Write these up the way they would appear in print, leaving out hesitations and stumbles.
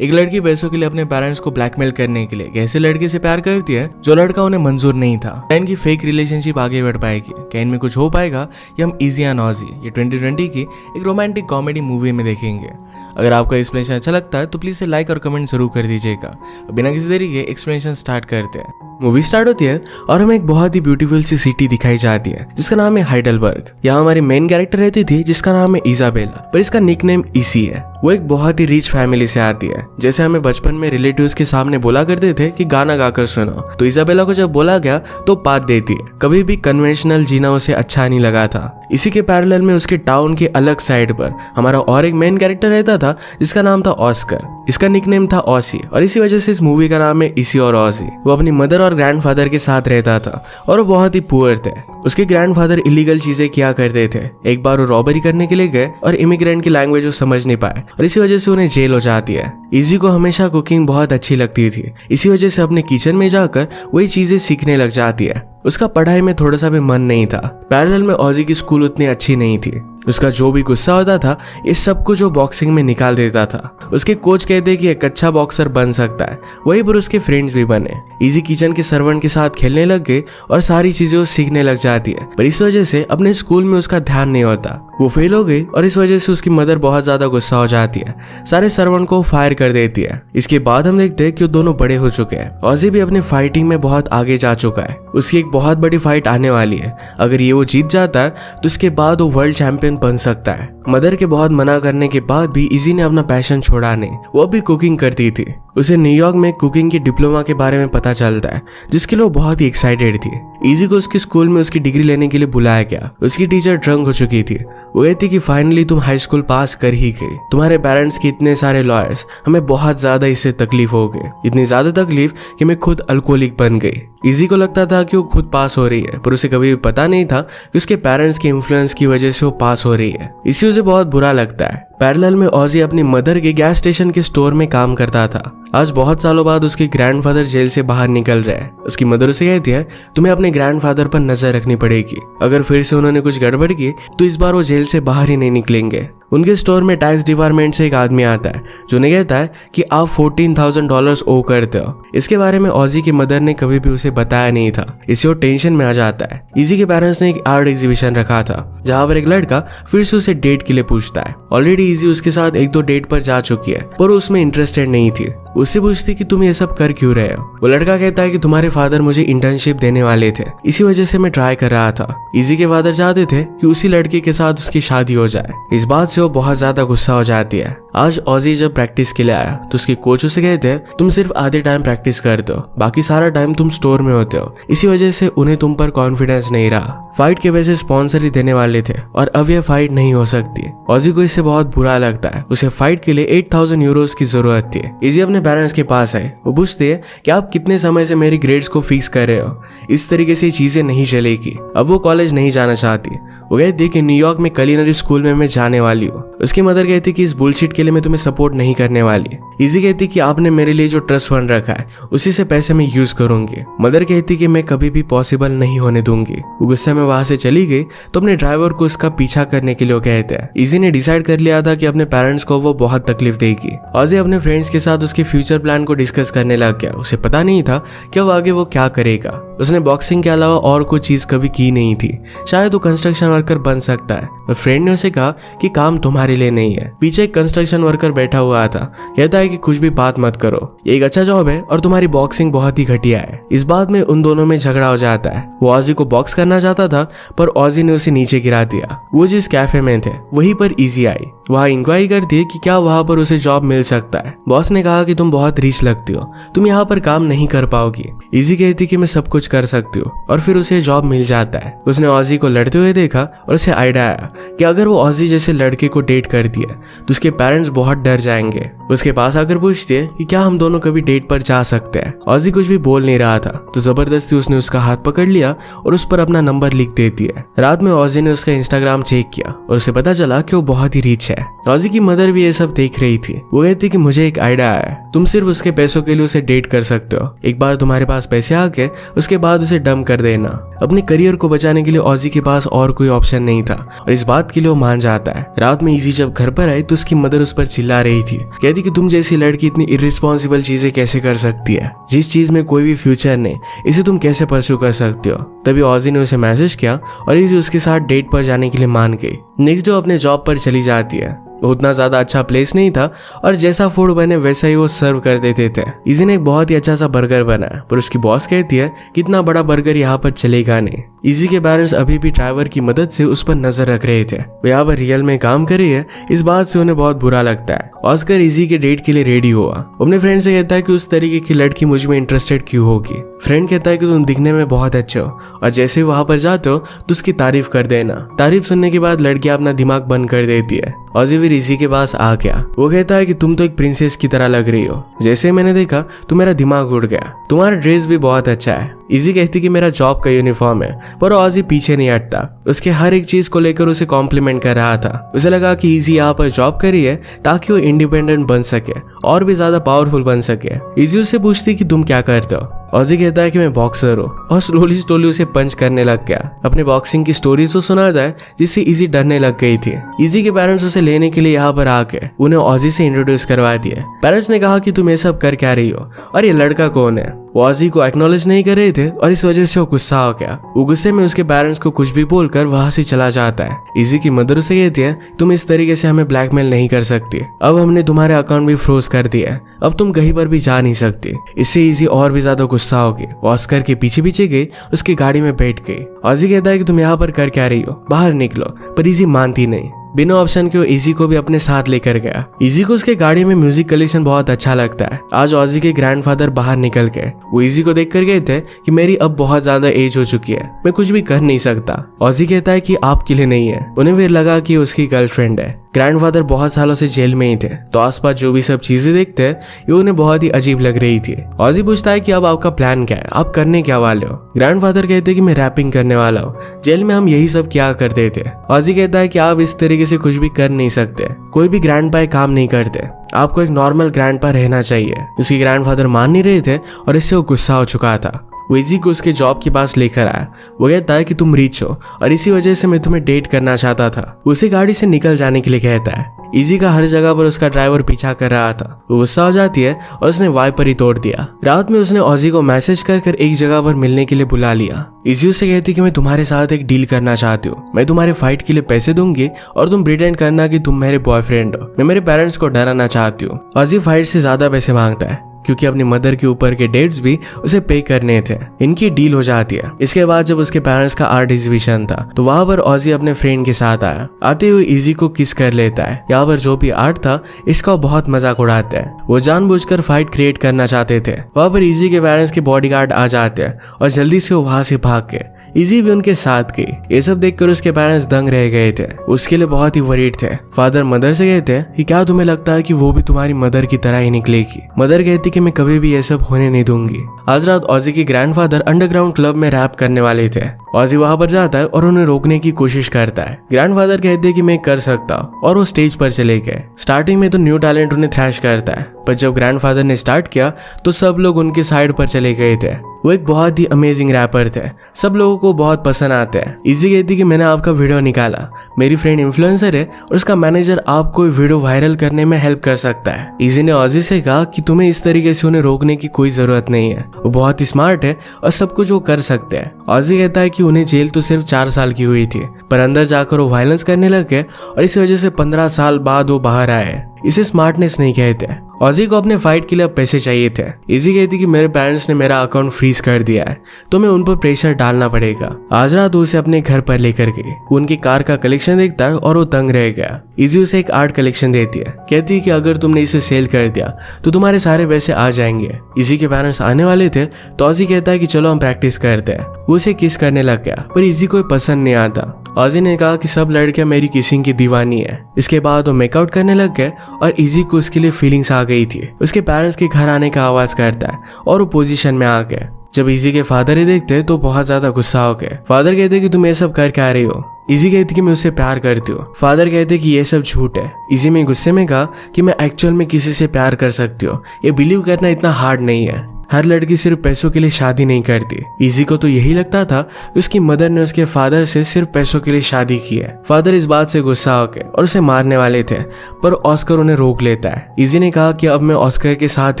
एक लड़की पैसों के लिए अपने पेरेंट्स को ब्लैकमेल करने के लिए एक ऐसे लड़के से प्यार करती है जो लड़का उन्हें मंजूर नहीं था। क्या इनकी फेक रिलेशनशिप आगे बढ़ पाएगी? क्या इनमें कुछ हो पाएगा? ये हम इजी एंड ऑजी ये 2020 की एक रोमांटिक कॉमेडी मूवी में देखेंगे। अगर आपको एक्सप्लेनेशन अच्छा लगता है तो प्लीज से लाइक और कमेंट जरूर कर दीजिएगा। बिना किसी देरी के एक्सप्लेनेशन स्टार्ट करते हैं। मूवी स्टार्ट होती है और हमें एक बहुत ही ब्यूटीफुल सी सिटी दिखाई जाती है जिसका नाम है हाइडलबर्ग। यहाँ हमारी मेन कैरेक्टर रहती थी जिसका नाम है इजाबेला, पर इसका निकनेम इसी है। वो एक बहुत ही रिच फैमिली से आती है। जैसे हमें बचपन में रिलेटिव्स के सामने बोला करते थे कि गाना गाकर सुनो, तो इजाबेला को जब बोला गया तो बात देती है। कभी भी कन्वेंशनल जीना उसे अच्छा नहीं लगा था। इसी के पैरेलल में उसके टाउन के अलग साइड पर हमारा और एक मेन कैरेक्टर रहता था जिसका नाम था ऑस्कर। इसका निकनेम था ऑसी और इसी वजह से इस मूवी का नाम है इसी और ऑसी। वो अपनी मदर और ग्रैंडफादर के साथ रहता था और वो बहुत ही पुअर थे। उसके ग्रैंडफादर इलीगल चीजें किया करते थे। एक बार वो रॉबरी करने के लिए गए और इमिग्रेंट की लैंग्वेज वो समझ नहीं पाए और इसी वजह से उन्हें जेल हो जाती है। इजी को हमेशा कुकिंग बहुत अच्छी लगती थी, इसी वजह से अपने किचन में जाकर वही चीजें सीखने लग जाती है। उसका पढ़ाई में थोड़ा सा भी मन नहीं था। पैरेलल में ऑजी की स्कूल उतनी अच्छी नहीं थी। उसका जो भी गुस्सा होता था इस सब को जो बॉक्सिंग में निकाल देता था। उसके कोच कहते कि एक अच्छा बॉक्सर बन सकता है, वहीं पर उसके फ्रेंड्स भी बने। इजी किचन के सर्वेंट के साथ खेलने लग गए और सारी चीजें वो सीखने लग जाती है, पर इस वजह से अपने स्कूल में उसका ध्यान नहीं होता। वो फेल हो गई और इस वजह से उसकी मदर बहुत ज्यादा गुस्सा हो जाती है। सारे सर्वेंट को फायर कर देती है। इसके बाद हम देखते हैं कि वो दोनों बड़े हो चुके हैं। ऑजी भी अपनी फाइटिंग में बहुत आगे जा चुका है। उसकी एक बहुत बड़ी फाइट आने वाली है। अगर ये वो जीत जाता है तो उसके बाद वो वर्ल्ड चैंपियन बन सकता है। मदर के बहुत मना करने के बाद भी इजी ने अपना पैशन छोड़ा नहीं। वो भी कुकिंग करती थी। उसे न्यूयॉर्क में कुकिंग की डिप्लोमा के बारे में पता चलता है जिसके लिए वो बहुत ही एक्साइटेड थी। इजी को उसके स्कूल में उसकी डिग्री लेने के लिए बुलाया गया। उसकी टीचर ड्रंक हो चुकी थी। वो कहती कि फाइनली तुम हाई स्कूल पास कर ही गए। तुम्हारे पेरेंट्स के इतने सारे लॉयर्स, हमें बहुत ज्यादा इससे तकलीफ हो गई। इतनी ज्यादा तकलीफ कि मैं खुद अल्कोहलिक बन गई। इजी को लगता था कि वो खुद पास हो रही है, पर उसे कभी भी पता नहीं था कि उसके पेरेंट्स के इन्फ्लुएंस की वजह से वो पास हो रही है। इसी उसे बहुत बुरा लगता है। पैरेलल में ऑजी अपनी मदर के गैस स्टेशन के स्टोर में काम करता था। आज बहुत सालों बाद उसके ग्रैंडफादर जेल से बाहर निकल रहे हैं। उसकी मदर उसे कहती है तुम्हें अपने ग्रैंडफादर पर नजर रखनी पड़ेगी। अगर फिर से उन्होंने कुछ गड़बड़ की तो इस बार वो जेल से बाहर ही नहीं निकलेंगे। उनके स्टोर में टैक्स डिपार्टमेंट से एक आदमी आता है जो उन्हें कहता है कि आप $14,000 ओ करते हो। इसके बारे में ऑजी की मदर ने कभी भी उसे बताया नहीं था। इससे वो टेंशन में आ जाता है। इजी के पेरेंट्स ने एक आर्ट एग्जीबिशन रखा था जहाँ पर एक लड़का फिर से उसे डेट के लिए पूछता है। ऑलरेडी इजी उसके साथ 1-2 डेट पर जा चुकी है, पर उसमें इंटरेस्टेड नहीं थी। उससे पूछती कि तुम ये सब कर क्यों रहे हो। वो लड़का कहता है कि तुम्हारे फादर मुझे इंटर्नशिप देने वाले थे, इसी वजह से मैं ट्राई कर रहा था। इजी के फादर चाहते थे कि उसी लड़के के साथ उसकी शादी हो जाए। इस बात से वो बहुत ज्यादा गुस्सा हो जाती है। आज ऑजी जब प्रैक्टिस के लिए आया तो उसके कोच उसे कहते हैं तुम सिर्फ आधे टाइम प्रैक्टिस करते हो, बाकी सारा टाइम तुम स्टोर में होते हो। इसी वजह से उन्हें तुम पर कॉन्फिडेंस नहीं रहा। फाइट के वजह से स्पॉन्सर ही देने वाले थे और अब यह फाइट नहीं हो सकती। ऑजी को इससे बहुत बुरा लगता है। उसे फाइट के लिए 8,000 यूरोज की जरूरत थी। इजी अपने पेरेंट्स के पास आए। वो पूछते हैं कि आप कितने समय से मेरी ग्रेड्स को फिक्स कर रहे हो, इस तरीके से चीजें नहीं चलेगी। अब वो कॉलेज नहीं जाना चाहती। वो कहती कि न्यूयॉर्क में कुलिनरी स्कूल में मैं जाने वाली हूँ। उसकी मदर कहती कि इस बुलशिट के लिए मैं तुम्हें सपोर्ट नहीं करने वाली। इजी कहती कि आपने मेरे लिए जो ट्रस्ट फंड रखा है उसी से पैसे मैं यूज करूंगी। मदर कहती कि मैं कभी भी पॉसिबल नहीं होने दूंगी। वो गुस्से में वहां से चली गई तो अपने ड्राइवर को उसका पीछा करने के लिए वो कहते हैं। इजी ने डिसाइड कर लिया था कि अपने पेरेंट्स को वो बहुत तकलीफ देगी। ऑजी अपने फ्रेंड्स के साथ उसके फ्यूचर प्लान को डिस्कस करने लग गया। उसे पता नहीं था कि अब आगे वो क्या करेगा। उसने बॉक्सिंग के अलावा और कोई चीज कभी की नहीं थी। शायद वो कंस्ट्रक्शन वर्कर बन सकता है। फ्रेंड ने उसे कहा कि काम तुम्हारे लिए नहीं है। पीछे एक कंस्ट्रक्शन वर्कर बैठा हुआ था। कहता है कि कुछ भी बात मत करो, ये एक अच्छा जॉब है और तुम्हारी बॉक्सिंग बहुत ही घटिया है। इस बात में उन दोनों में झगड़ा हो जाता है। वो ऑजी को बॉक्स करना चाहता था पर ऑजी ने उसे नीचे गिरा दिया। वो जिस कैफे में थे वहीं पर इजी आई। वहाँ इंक्वायरी करती है कि क्या वहाँ पर उसे जॉब मिल सकता है। बॉस ने कहा कि तुम बहुत रिच लगती हो, तुम यहाँ पर काम नहीं कर पाओगी। इजी कहती कि मैं सब कुछ कर सकती हूँ और फिर उसे जॉब मिल जाता है। उसने ऑजी को लड़ते हुए देखा और उसे आइडिया आया कि अगर वो ऑजी जैसे लड़के को डेट करती है तो उसके पेरेंट्स बहुत डर जाएंगे। उसके पास आकर पूछती है कि क्या हम दोनों कभी डेट पर जा सकते हैं। ऑजी कुछ भी बोल नहीं रहा था तो जबरदस्ती उसने उसका हाथ पकड़ लिया और उस पर अपना नंबर लिख देती है। रात में ऑजी ने उसका इंस्टाग्राम चेक किया और उसे पता चला कि वो बहुत ही रिच है। ऑजी की मदर भी ये सब देख रही थी। वो कहती कि मुझे एक आइडिया आया, तुम सिर्फ उसके पैसों के लिए उसे डेट कर सकते हो। एक बार तुम्हारे पास पैसे आ गए उसके बाद उसे डंप कर देना। अपने करियर को बचाने के लिए ऑजी के पास और कोई ऑप्शन नहीं था और इस बात के लिए वो मान जाता है। रात में इजी जब घर पर आई तो उसकी मदर उस पर चिल्ला रही थी, कहती कि तुम जैसी लड़की इतनी इर्रिस्पॉन्सिबल चीजें कैसे कर सकती है, जिस चीज में कोई भी फ्यूचर नहीं, इसे तुम कैसे परस्यू कर सकते हो। तभी ऑजी ने उसे मैसेज किया और इजी उसके साथ डेट पर जाने के लिए मान गई। नेक्स्ट डे अपने जॉब पर चली जाती है। उतना ज्यादा अच्छा प्लेस नहीं था और जैसा फूड बने वैसा ही वो सर्व कर देते थे। इजी ने एक बहुत ही अच्छा सा बर्गर बनाया पर उसकी बॉस कहती है कि इतना बड़ा बर्गर यहाँ पर चलेगा नहीं। इजी के पेरेंट्स अभी भी ड्राइवर की मदद से उस पर नजर रख रहे थे, वो यहाँ पर रियल में काम कर रही है। इस बात से उन्हें बहुत बुरा लगता है। ऑस्कर इजी के डेट के लिए रेडी हुआ। अपने फ्रेंड से कहता है कि उस तरीके की लड़की मुझ में इंटरेस्टेड क्यों होगी। फ्रेंड कहता है कि तुम दिखने में बहुत अच्छे हो और जैसे वहां पर जाते हो तो उसकी तारीफ कर देना। तारीफ सुनने के बाद लड़की अपना दिमाग बंद कर देती है। ऑजी फिर इजी के पास आ गया। वो कहता है कि तुम तो एक प्रिंसेस की तरह लग रही हो, जैसे मैंने देखा तो मेरा दिमाग उड़ गया, तुम्हारा ड्रेस भी बहुत अच्छा है। इजी कहती कि मेरा जॉब का यूनिफॉर्म है, पर ऑजी पीछे नहीं हटता। उसके हर एक चीज को लेकर उसे कॉम्प्लीमेंट कर रहा था। उसे लगा कि इजी यहाँ पर जॉब कर रही है ताकि वो इंडिपेंडेंट बन सके और भी ज्यादा पावरफुल बन सके। इजी उससे पूछती कि तुम क्या करते हो। ऑजी कहता है कि मैं बॉक्सर हूँ और स्लोली उसे पंच करने लग गया। अपने बॉक्सिंग की स्टोरीज को सुनाता है जिससे इजी डरने लग गई थी। इजी के पेरेंट्स उसे लेने के लिए यहाँ पर आके उन्हें ऑजी से इंट्रोड्यूस करवा दिया। पेरेंट्स ने कहा कि तुम ये सब कर क्या रही हो और ये लड़का कौन है। वो ऑजी को एक्नॉलेज नहीं कर रहे थे और इस वजह से वो गुस्सा हो गया। वो गुस्से में उसके पेरेंट्स को कुछ भी बोलकर वहां से चला जाता है। इजी की मदर उसे कहती है तुम इस तरीके से हमें ब्लैकमेल नहीं कर सकती, अब हमने तुम्हारे अकाउंट भी फ्रोज कर दिया है, अब तुम कहीं पर भी जा नहीं सकती। इससे इजी और भी ज्यादा गुस्सा हो गई। ऑस्कर के पीछे पीछे गई, उसकी गाड़ी में बैठ गई। ऑजी कहता है कि तुम यहाँ पर कर क्या रही हो, बाहर निकलो, पर इजी मानती नहीं। बिना ऑप्शन के वो इजी को भी अपने साथ लेकर गया। इजी को उसके गाड़ी में म्यूजिक कलेक्शन बहुत अच्छा लगता है। आज ऑजी के ग्रैंडफादर बाहर निकल गए। वो इजी को देखकर गए थे कि मेरी अब बहुत ज्यादा एज हो चुकी है, मैं कुछ भी कर नहीं सकता। ऑजी कहता है कि आपके लिए नहीं है। उन्हें फिर लगा कि उसकी गर्लफ्रेंड है। ग्रैंडफादर बहुत सालों से जेल में ही थे तो आसपास जो भी सब चीजें देखते हैं ये उन्हें बहुत ही अजीब लग रही थी। ऑजी पूछता है कि अब आपका प्लान क्या है, आप करने क्या वाले हो। ग्रैंडफादर कहते हैं कि मैं रैपिंग करने वाला हूँ, जेल में हम यही सब क्या करते थे। ऑजी कहता है कि आप इस तरीके से कुछ भी कर नहीं सकते, कोई भी ग्रैंडपा काम नहीं करते, आपको एक नॉर्मल ग्रैंडपा रहना चाहिए। उसके ग्रैंडफादर मान नहीं रहे थे और इससे वो गुस्सा हो चुका था। वो इजी को उसके जॉब के पास लेकर आया। वो कहता है कि तुम रिच हो और इसी वजह से मैं तुम्हें डेट करना चाहता था। उसे गाड़ी से निकल जाने के लिए कहता है। इजी का हर जगह पर उसका ड्राइवर पीछा कर रहा था। वो गुस्सा हो जाती है और उसने वाइपर ही तोड़ दिया। रात में उसने ऑजी को मैसेज कर एक जगह पर मिलने के लिए बुला लिया। इजी उससे कहती कि मैं तुम्हारे साथ एक डील करना चाहती हूँ, मैं तुम्हारे फाइट के लिए पैसे दूंगी और तुम प्रिटेंड करना कि तुम मेरे बॉयफ्रेंड हो, मैं मेरे पेरेंट्स को डराना चाहती हूँ। ऑजी फाइट से ज्यादा पैसे मांगता है क्योंकि अपनी मदर के ऊपर के डेट्स भी उसे पे करने थे। इनकी डील हो जाती है। इसके बाद जब उसके पेरेंट्स का आर्ट एग्जीबिशन था तो वहां पर ऑजी अपने फ्रेंड के साथ आया। आते हुए इजी को किस कर लेता है। यहाँ पर जो भी आर्ट था इसका बहुत मजाक उड़ाते हैं। वो जानबूझकर फाइट क्रिएट करना चाहते थे। वहां पर इजी के पेरेंट्स के बॉडीगार्ड आ जाते हैं और जल्दी से वो वहां से भाग गए। इजी भी उनके साथ गई। ये सब देखकर उसके पेरेंट्स दंग रह गए थे, उसके लिए बहुत ही वरीड थे। फादर मदर से कहते हैं कि क्या तुम्हें लगता है कि वो भी तुम्हारी मदर की तरह ही निकलेगी। मदर कहती कि मैं कभी भी ये सब होने नहीं दूंगी। आज रात ऑजी के ग्रैंडफादर अंडरग्राउंड क्लब में रैप करने वाले थे। ऑजी वहां पर जाता है और उन्हें रोकने की कोशिश करता है। ग्रैंडफादर कहते हैं कि मैं कर सकता और वो स्टेज पर चले गए। स्टार्टिंग में तो न्यू टैलेंट उन्हें थ्रैश करता है, पर जब ग्रैंडफादर ने स्टार्ट किया तो सब लोग उनके साइड पर चले गए थे। वो एक बहुत ही अमेजिंग रैपर थे, सब लोगों को बहुत पसंद आते हैं। इजी कहती कि मैंने आपका वीडियो निकाला, मेरी फ्रेंड इन्फ्लुएंसर है और उसका मैनेजर आपको वीडियो वायरल करने में हेल्प कर सकता है। इजी ने ऑजी से कहा कि तुम्हें इस तरीके से उन्हें रोकने की कोई जरूरत नहीं है, वो बहुत ही स्मार्ट है और सब कुछ वो कर सकते हैं। ऑजी कहता है कि उन्हें जेल तो सिर्फ 4 साल की हुई थी, पर अंदर जाकर वो वायलेंस करने लग गए और इस वजह से 15 साल बाद वो बाहर आए। इसे स्मार्टनेस नहीं कहते। ऑजी को अपने फाइट के लिए अब पैसे चाहिए थे। इजी कहती कि मेरे पेरेंट्स ने मेरा अकाउंट फ्रीज कर दिया है तो मैं उन पर प्रेशर डालना पड़ेगा। आज रात उसे अपने घर पर लेकर गई। उनकी कार का कलेक्शन देखता है और वो तंग रह गया। इजी उसे एक आर्ट कलेक्शन देती है, कहती है कि अगर तुमने इसे सेल कर दिया तो तुम्हारे सारे पैसे आ जाएंगे। इजी के पेरेंट्स आने वाले थे तो ऑजी कहता है कि चलो हम प्रैक्टिस करते हैं। वो उसे किस करने लग गया पर इजी को पसंद नहीं आता। ऑजी ने कहा कि सब लड़कियां मेरी किसिंग की दीवानी है। इसके बाद वो मेकआउट करने लग गए और इजी को उसके लिए फीलिंग्स आ गई थी। उसके पेरेंट्स के घर आने का आवाज करता है और वो पोजीशन में आ गए। जब इजी के फादर ही देखते तो बहुत ज्यादा गुस्सा हो गए। फादर कहते कि तुम ये सब कर क्या रही हो। इजी कहती कि मैं उससे प्यार करती हूँ। फादर कहते कि ये सब झूठ है। इजी में गुस्से में कहा कि मैं एक्चुअल में किसी से प्यार कर सकती हूँ, ये बिलीव करना इतना हार्ड नहीं है। हर लड़की सिर्फ पैसों के लिए शादी नहीं करती। इजी को तो यही लगता था उसकी मदर ने उसके फादर से सिर्फ पैसों के लिए शादी की है। फादर इस बात से गुस्सा होकर और उसे मारने वाले थे, पर ऑस्कर उन्हें रोक लेता है। इजी ने कहा कि अब मैं ऑस्कर के साथ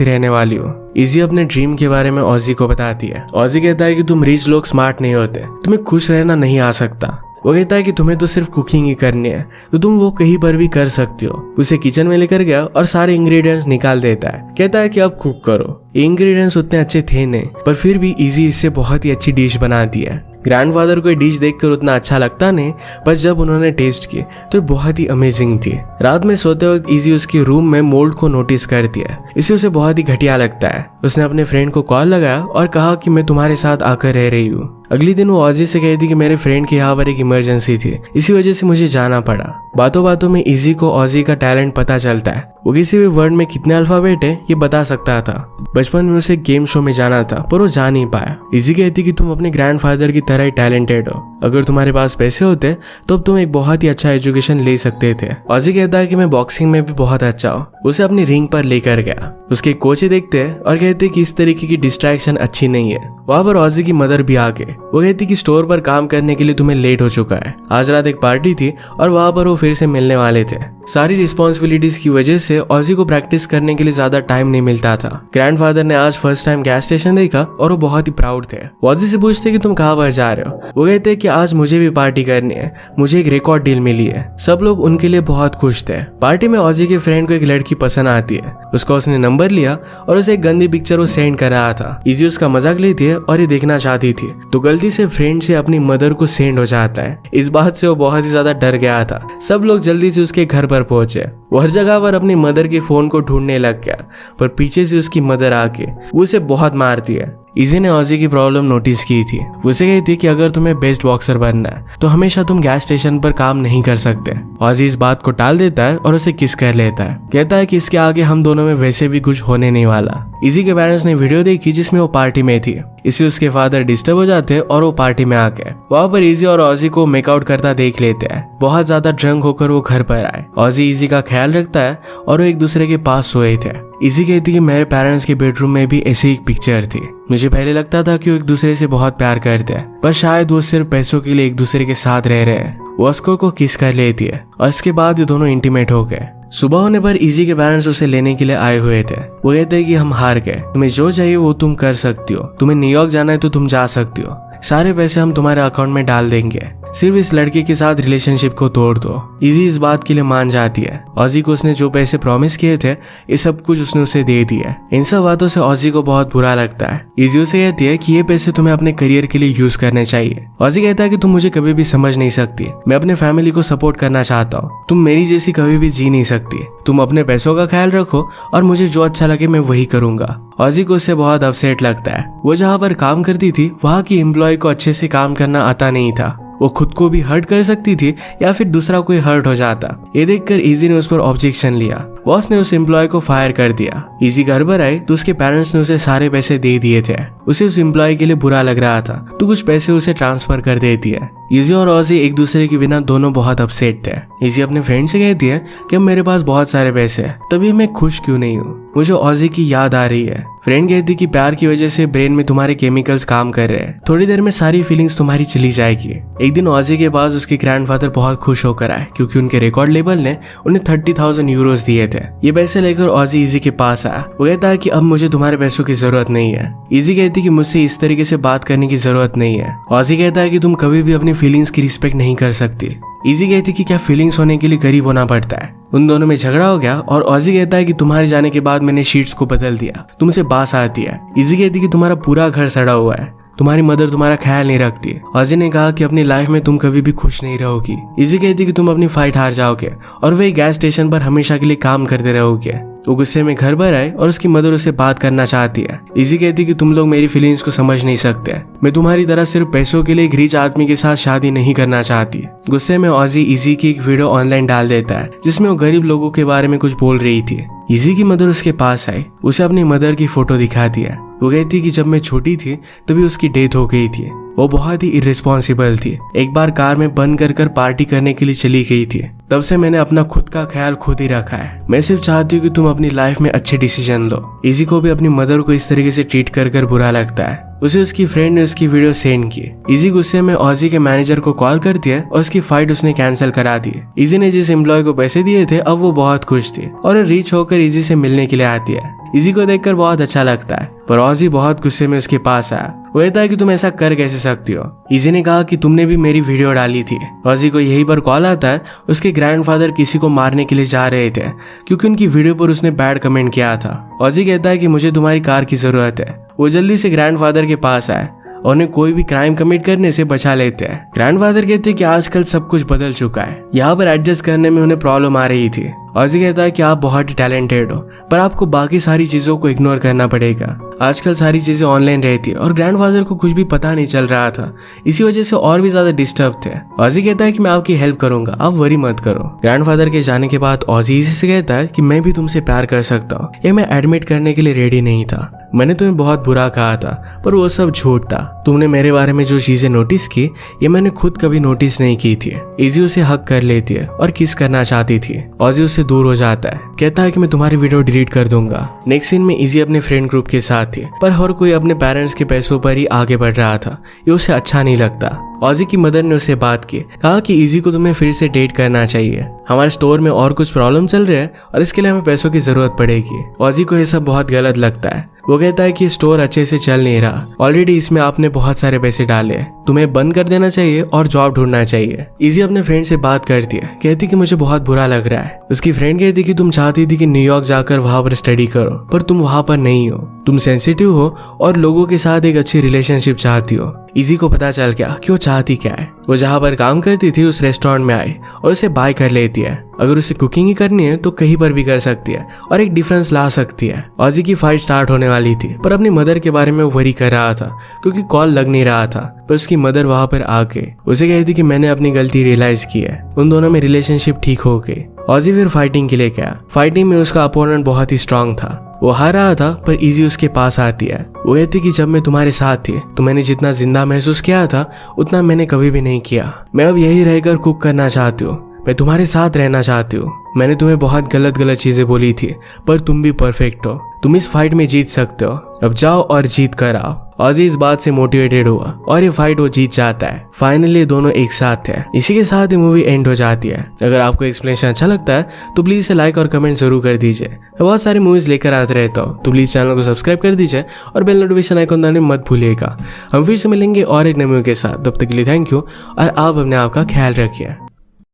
ही रहने वाली हूँ। इजी अपने ड्रीम के बारे में ऑजी को बताती है। ऑजी कहता है कि तुम रिच लोग स्मार्ट नहीं होते, तुम्हें खुश रहना नहीं आ सकता। वो कहता है कि तुम्हें तो सिर्फ कुकिंग ही करनी है, तो तुम वो कहीं पर भी कर सकती हो। उसे किचन में लेकर गया और सारे इंग्रेडिएंट्स निकाल देता है। कहता है कि अब कुक करो। इंग्रेडिएंट्स उतने अच्छे थे नहीं, पर फिर भी इजी इससे बहुत ही अच्छी डिश बनाती है। ग्रैंडफादर को ये डिश देखकर उतना अच्छा लगता नहीं, पर जब उन्होंने टेस्ट की तो बहुत ही अमेजिंग थी। रात में सोते वक्त इजी उसके रूम में मोल्ड को नोटिस करती है। इसे उसे बहुत ही घटिया लगता है। उसने अपने फ्रेंड को कॉल लगाया और कहा कि मैं तुम्हारे साथ आकर रह रही हूँ। अगली दिन वो ऑजी से कहती कि मेरे फ्रेंड के यहाँ पर एक इमरजेंसी थी, इसी वजह से मुझे जाना पड़ा। बातों बातों में इजी को ऑजी का टैलेंट पता चलता है। वो किसी भी वर्ड में कितने अल्फाबेट है ये बता सकता था। बचपन में उसे गेम शो में जाना था, पर वो जा नहीं पाया। इजी कहती कि तुम अपने ग्रैंडफादर की तरह ही टैलेंटेड हो। अगर तुम्हारे पास पैसे होते तो अब तुम एक बहुत ही अच्छा एजुकेशन ले सकते थे। ऑजी कहता है कि मैं बॉक्सिंग में भी बहुत अच्छा हूँ। उसे अपनी रिंग पर लेकर गया। उसके कोच देखते हैं और कहते कि इस तरीके की डिस्ट्रैक्शन अच्छी नहीं है। वहाँ पर ऑजी की मदर भी आ गए। वो कहती कि स्टोर पर काम करने के लिए तुम्हें लेट हो चुका है। आज रात एक पार्टी थी और वहाँ पर वो फिर से मिलने वाले थे। सारी रिस्पॉन्सिबिलिटीज की वजह से ऑजी को प्रैक्टिस करने के लिए ज्यादा टाइम नहीं मिलता था। ग्रैंडफादर ने आज फर्स्ट टाइम गैस स्टेशन देखा और वो बहुत ही प्राउड थे। ऑजी से पूछते कि तुम कहाँ पर जा रहे हो। वो कहते कि आज मुझे भी पार्टी करनी है, मुझे एक रिकॉर्ड डील मिली है। सब लोग उनके लिए बहुत खुश थे। पार्टी में ऑजी के फ्रेंड को एक लड़की पसंद आती है। उसका उसने नंबर लिया और उसे एक गंदी पिक्चर वो सेंड कर रहा था। इजी उसका मजाक लेती है और ये देखना चाहती थी, तो गलती से फ्रेंड से अपनी मदर को सेंड हो जाता है। इस बात से वो बहुत ही ज्यादा डर गया था। सब लोग जल्दी से उसके घर पर पहुंचे। वो हर जगह पर अपनी मदर के फोन को ढूंढने लग गया, पर पीछे से उसकी मदर आके वो उसे बहुत मारती है। इजी ने ऑजी की प्रॉब्लम नोटिस की थी। उसे कहती कि अगर तुम्हें बेस्ट बॉक्सर बनना है तो हमेशा तुम गैस स्टेशन पर काम नहीं कर सकते। ऑजी इस बात को टाल देता है और उसे किस कर लेता है। कहता है कि इसके आगे हम दोनों में वैसे भी कुछ होने नहीं वाला। इजी के पेरेंट्स ने वीडियो देखी जिसमें वो पार्टी में थी। इसे उसके फादर डिस्टर्ब हो जाते हैं और वो पार्टी में आके वहाँ पर इजी और ऑजी को मेकआउट करता देख लेते हैं। बहुत ज्यादा ड्रंक होकर वो घर पर आए। ऑजी इजी का ख्याल रखता है और वो एक दूसरे के पास सोए थे। इजी कहती कि मेरे पेरेंट्स के बेडरूम में भी ऐसी एक पिक्चर थी। मुझे पहले लगता था कि वो एक दूसरे से बहुत प्यार करते हैं, पर शायद वो सिर्फ पैसों के लिए एक दूसरे के साथ रह रहे हैं। वो ऑस्कर को किस कर लेती है और इसके बाद ये दोनों इंटीमेट हो गए। सुबह होने पर इजी के पेरेंट्स उसे लेने के लिए आए हुए थे। वो कहते हैं कि हम हार गए, तुम्हें जो चाहिए वो तुम कर सकती हो। तुम्हें न्यूयॉर्क जाना है तो तुम जा सकती हो। सारे पैसे हम तुम्हारे अकाउंट में डाल देंगे, सिर्फ इस लड़के के साथ रिलेशनशिप को तोड़ दो। इजी इस बात के लिए मान जाती है। ऑजी को उसने जो पैसे प्रॉमिस किए थे ये सब कुछ उसने उसे दे दिया। इन सब बातों से ऑजी को बहुत बुरा लगता है। इजी उसे कहती है कि ये पैसे तुम्हें अपने करियर के लिए यूज करने चाहिए। ऑजी कहता है कि तुम मुझे कभी भी समझ नहीं सकती। मैं अपने फैमिली को सपोर्ट करना चाहता हूँ। तुम मेरी जैसी कभी भी जी नहीं सकती। तुम अपने पैसों का ख्याल रखो और मुझे जो अच्छा लगे मैं वही करूंगा। ऑजी को उससे बहुत अपसेट लगता है। वो जहाँ पर काम करती थी वहाँ की एम्प्लॉय को अच्छे से काम करना आता नहीं था। वो खुद को भी हर्ट कर सकती थी या फिर दूसरा कोई हर्ट हो जाता। ये देखकर इजी ने उस पर ऑब्जेक्शन लिया। बॉस ने उस एम्प्लॉय को फायर कर दिया। इजी घर पर आए तो उसके पेरेंट्स ने उसे सारे पैसे दे दिए थे। उसे उस एम्प्लॉय के लिए बुरा लग रहा था तो कुछ पैसे उसे ट्रांसफर कर देती है। इजी और ऑजी एक दूसरे के बिना दोनों बहुत अपसेट थे। इजी अपने फ्रेंड से कहती है कि मेरे पास बहुत सारे पैसे हैं, तभी मैं खुश क्यों नहीं हूँ। मुझे ऑजी की याद आ रही है। फ्रेंड कहती कि प्यार की वजह से ब्रेन में तुम्हारे केमिकल्स काम कर रहे हैं, थोड़ी देर में सारी फीलिंग्स तुम्हारी चली जाएगी। एक दिन ऑजी के पास उसके ग्रैंडफादर बहुत खुश होकर आए क्योंकि उनके रिकॉर्ड लेबल ने उन्हें 30,000 यूरोज दिए थे। ये पैसे लेकर ऑजी इजी के पास आया। वो कहता है कि अब मुझे तुम्हारे पैसों की जरूरत नहीं है। इजी कहती कि मुझसे इस तरीके से बात करने की जरूरत नहीं है। ऑजी कहता है कि तुम कभी भी अपनी फीलिंग्स की रिस्पेक्ट नहीं कर सकती। इजी कहती कि क्या फीलिंग्स होने के लिए गरीब होना पड़ता है। उन दोनों में झगड़ा हो गया और ऑजी कहता है कि तुम्हारे जाने के बाद मैंने शीट्स को बदल दिया, तुमसे बास आती है। इजी कहती कि तुम्हारा पूरा घर सड़ा हुआ है, तुम्हारी मदर तुम्हारा ख्याल नहीं रखती। ऑजी ने कहा कि अपनी लाइफ में तुम कभी भी खुश नहीं रहोगी। इजी कहती कि तुम अपनी फाइट हार जाओगे और वही गैस स्टेशन पर हमेशा के लिए काम करते रहोगे। वो गुस्से में घर पर आए और उसकी मदर उसे बात करना चाहती है। इजी कहती कि तुम लोग मेरी फीलिंग्स को समझ नहीं सकते। मैं तुम्हारी तरह सिर्फ पैसों के लिए एक रिच आदमी के साथ शादी नहीं करना चाहती। गुस्से में ऑजी इजी की एक वीडियो ऑनलाइन डाल देता है जिसमें वो गरीब लोगों के बारे में कुछ बोल रही थी। इजी की मदर उसके पास आई, उसे अपनी मदर की फोटो दिखाती है। वो कहती कि जब मैं छोटी थी तभी उसकी डेथ हो गई थी। वो बहुत ही इर्रेस्पॉन्सिबल थी। एक बार कार में बंद कर पार्टी करने के लिए चली गई थी, तब से मैंने अपना खुद का ख्याल खुद ही रखा है। मैं सिर्फ चाहती हूँ कि तुम अपनी लाइफ में अच्छे डिसीजन लो। इजी को भी अपनी मदर को इस तरीके से ट्रीट कर बुरा लगता है। उसे उसकी फ्रेंड ने उसकी वीडियो सेंड की। इजी गुस्से में ऑजी के मैनेजर को कॉल करती है और उसकी फाइट उसने कैंसिल करा दी। इजी ने जिस एम्प्लॉय को पैसे दिए थे अब वो बहुत खुश थी और रीच होकर इजी से मिलने के लिए आती है। इजी को देखकर बहुत अच्छा लगता है, पर ऑजी बहुत गुस्से में उसके पास आया। वो कहता है कि तुम ऐसा कर कैसे सकती हो। इजी ने कहा कि तुमने भी मेरी वीडियो डाली थी। ऑजी को यहीं पर कॉल आता है, उसके ग्रैंडफादर किसी को मारने के लिए जा रहे थे क्योंकि उनकी वीडियो पर उसने बैड कमेंट किया था। ऑजी कहता है कि मुझे तुम्हारी कार की जरूरत है। वो जल्दी से ग्रैंडफादर के पास आए और उन्हें कोई भी क्राइम कमिट करने से बचा लेते हैं। ग्रैंडफादर कहते हैं कि आजकल सब कुछ बदल चुका है, यहाँ पर एडजस्ट करने में उन्हें प्रॉब्लम आ रही थी। ऑजी कहता है कि आप बहुत ही टैलेंटेड हो, पर आपको बाकी सारी चीजों को इग्नोर करना पड़ेगा। आजकल सारी चीजें ऑनलाइन रहती है और ग्रैंडफादर को कुछ भी पता नहीं चल रहा था, इसी वजह से और भी ज्यादा डिस्टर्ब थे। ऑजी कहता है कि मैं आपकी हेल्प करूंगा, आप वरी मत करो। ग्रैंडफादर के जाने के बाद ऑजी इसी से कहता है कि मैं भी तुमसे प्यार कर सकता हूँ, ये मैं एडमिट करने के लिए रेडी नहीं था। मैंने तुम्हें बहुत बुरा कहा था, पर वो सब झूठ था। तुमने मेरे बारे में जो चीजें नोटिस की, ये मैंने खुद कभी नोटिस नहीं की थी। इजी उसे हक कर लेती है और किस करना चाहती थी। ऑजी उससे दूर हो जाता है, कहता है कि मैं तुम्हारी वीडियो डिलीट कर दूंगा। नेक्स्ट सीन में इजी अपने फ्रेंड ग्रुप के साथ थी, पर हर कोई अपने पेरेंट्स के पैसों पर ही आगे बढ़ रहा था। ये उसे अच्छा नहीं लगता। ऑजी की मदर ने उसे बात की, कहा कि इजी को तुम्हें फिर से डेट करना चाहिए। हमारे स्टोर में और कुछ प्रॉब्लम चल रहे हैं और इसके लिए हमें पैसों की जरूरत पड़ेगी। ऑजी को यह सब बहुत गलत लगता है। वो कहता है कि स्टोर अच्छे से चल नहीं रहा, ऑलरेडी इसमें आपने बहुत सारे पैसे डाले, तुम्हें बंद कर देना चाहिए और जॉब ढूंढना चाहिए। इजी अपने फ्रेंड से बात करती है, कहती कि मुझे बहुत बुरा लग रहा है। उसकी फ्रेंड कहती कि तुम चाहती थी कि न्यूयॉर्क जाकर वहां पर स्टडी करो, पर तुम वहां पर नहीं हो। तुम सेंसिटिव हो और लोगों के साथ एक अच्छी रिलेशनशिप चाहती हो। इजी को पता चल गया कि वो चाहती क्या है। वो जहाँ पर काम करती थी उस रेस्टोरेंट में आई और उसे बाय कर लेती है। अगर उसे कुकिंग ही करनी है तो कहीं पर भी कर सकती है और एक डिफरेंस ला सकती है। ऑजी की फाइट स्टार्ट होने वाली थी, पर अपनी मदर के बारे में वो वरी कर रहा था क्योंकि कॉल लग नहीं रहा था। पर उसकी मदर वहां पर आके उसे कहती कि मैंने अपनी गलती रियलाइज की है। उन दोनों में रिलेशनशिप ठीक हो गई। ऑजी फिर फाइटिंग के लिए गया। फाइटिंग में उसका अपोनेंट बहुत ही स्ट्रांग था। वो हार रहा था, पर इजी उसके पास आती है। वो कहती कि जब मैं तुम्हारे साथ थी तो मैंने जितना जिंदा महसूस किया था उतना मैंने कभी भी नहीं किया। मैं अब यही रहकर कुक करना चाहती हूँ, मैं तुम्हारे साथ रहना चाहती हूँ। मैंने तुम्हें बहुत गलत चीजें बोली थी, पर तुम भी परफेक्ट हो, तुम इस फाइट में जीत सकते हो। अब जाओ और जीत कर आओ। ऑजी इस बात से मोटिवेटेड हुआ और ये फाइट वो जीत जाता है। फाइनली दोनों एक साथ थे। इसी के साथ ये मूवी एंड हो जाती है। अगर आपको एक्सप्लेनेशन अच्छा लगता है तो प्लीज इसे लाइक और कमेंट जरूर कर दीजिए। मैं बहुत सारी मूवीज लेकर आते रहता हूँ, तो प्लीज चैनल को सब्सक्राइब कर दीजिए और बेल नोटिफिकेशन आइकन दबाना मत भूलिएगा। हम फिर से मिलेंगे और एक नई मूवी के साथ। तब तक के लिए थैंक यू और आप अपने आप का ख्याल रखिए।